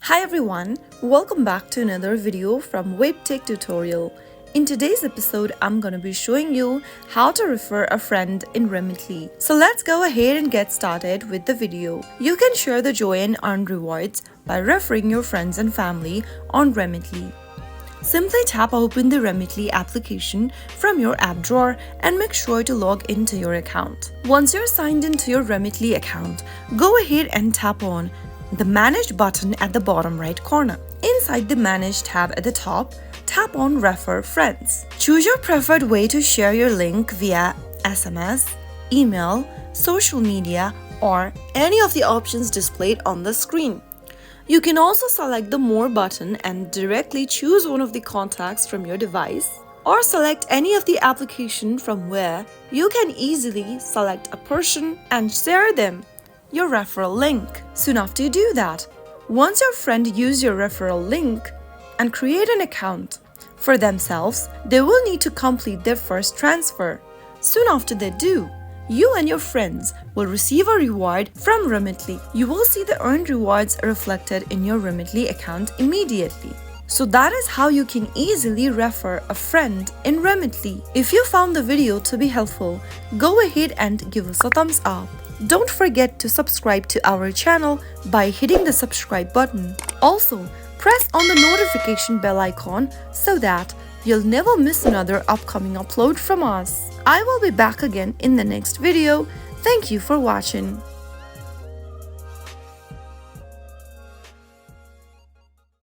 Hi everyone, welcome back to another video from Webtech Tutorial. In today's episode, I'm gonna be showing you how to refer a friend in Remitly. So let's go ahead and get started with the video. You can share the joy and earn rewards by referring your friends and family on Remitly. Simply tap open the Remitly application from your app drawer and make sure to log into your account. Once you're signed into your Remitly account, go ahead and tap on the Manage button at the bottom right corner. Inside the Manage tab at the top, tap on Refer Friends. Choose your preferred way to share your link via SMS, email, social media, or any of the options displayed on the screen. You can also select the More button and directly choose one of the contacts from your device, or select any of the application from where you can easily select a person and share them your referral link. Soon after you do that, once your friend uses your referral link and create an account for themselves, they will need to complete their first transfer. Soon after they do, you and your friends will receive a reward from Remitly. You will see the earned rewards reflected in your Remitly account immediately. So that is how you can easily refer a friend in Remitly. If you found the video to be helpful, go ahead and give us a thumbs up. Don't forget to subscribe to our channel by hitting the subscribe button. Also, press on the notification bell icon so that you'll never miss another upcoming upload from us. I will be back again in the next video. Thank you for watching.